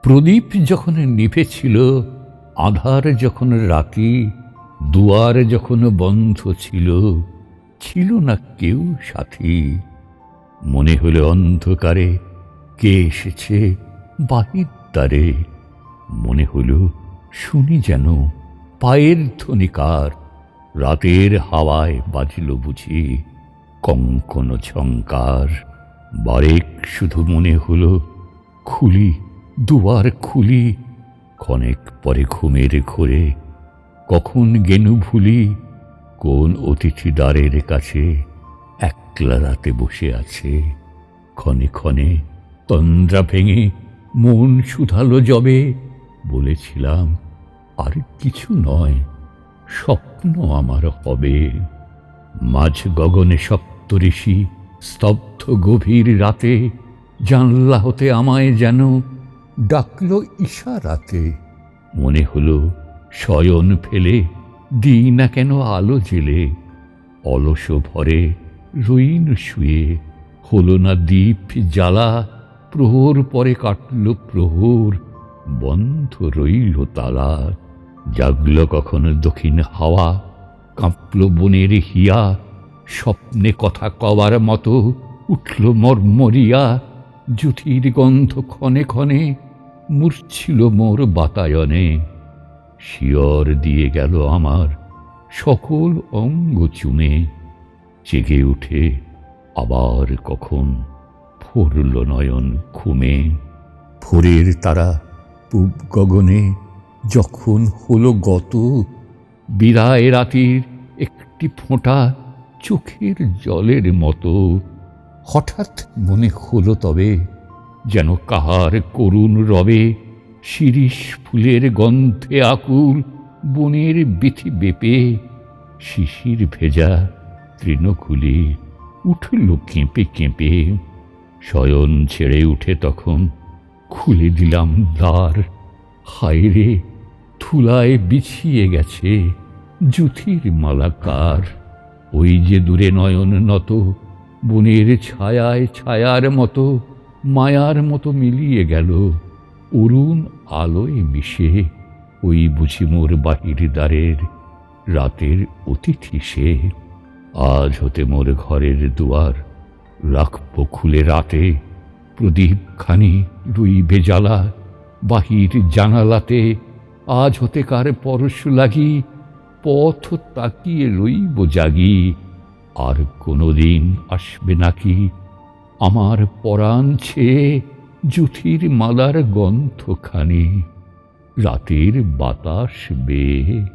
প্রদীপ যখন নিভেছিল, আঁধার যখন রাতি, দুয়ার যখন বন্ধ ছিল, ছিল না কেউ সাথী। মনে হলো অন্ধকারে কে এসেছে বাহির দ্বারে। মনে হলো শুনি যেন পায়ের ধ্বনি কার। রাতের হাওয়ায় বাজল বুঝি কঙ্কন ঝঙ্কার। বারেক শুধু মনে হলো খুলি দুয়ার খুলি। ক্ষণেক পরে ঘুমের ঘোরে কখন গেনু ভুলি। কোন অতিথি দ্বারের কাছে একলা রাতে বসে আছে। ক্ষণে ক্ষণে তন্দ্রা ভেঙে মন শুধালো যবে। বলেছিলাম আর কিছু নয়, স্বপ্ন আমার হবে। মাঝ গগনে সপ্তঋষি স্তব্ধ গভীর রাতে জানলা হতে আমায় যেন ডাকল ইশারাতে। মনে হলো শয়ন ফেলে দিই না কেন আলো জেলে। অলস ভরে রইন শুয়ে, হলো না দীপ জ্বালা। প্রহর পরে কাটল প্রহর, বন্ধ রইল তালা। জাগল কখন দক্ষিণ হাওয়া, কাঁপল বনের হিয়া। স্বপ্নে কথা কওয়ার মতো উঠল মর্মরিয়া। জুথির গন্ধ ক্ষণে ক্ষণে মূর্ছিল মোর বাতায়নে। শিয়র দিয়ে গেল আমার সকল অঙ্গ চুমে। জেগে উঠে আবার কখন ফরল নয়ন ঘুমে। ভোরের তারা পূব গগনে যখন হলো গত, বিদায় রাতির একটি ফোঁটা চোখের জলের মতো। হঠাৎ মনে হলো তবে যেন কাহার করুণ রবে। শিরীষ ফুলের গন্ধে আকুল বনের বিথি বেপে। শিশির ভেজা তৃণকুলে উঠল কেঁপে কেঁপে। শয়ন ছেড়ে উঠে তখন খুলে দিলাম দ্বার। হায় রে, ধুলায় বিছিয়ে গেছে জুথির মালাকার। ওই যে দূরে নয়ন নত, বনের ছায়ায় ছায়ার মতো মায়ার মতো মিলিয়ে গেল অরুণ আলোয় মিশে। ওই বুঝি মোর বাহির দ্বারের রাতের অতিথি সে। আজ হতে মোর ঘরের দুয়ার রাখব খুলে রাতে। প্রদীপখানি রইবে জ্বালা বাহির জানালাতে। আজ হতে কার পরশ লাগি পথ তাকিয়ে রইব জাগি। আর কোনোদিন আসবে নাকি আমার পরাণ ছেয়ে জুথির মালার গন্ধখানি রাতের বাতাস বেয়ে।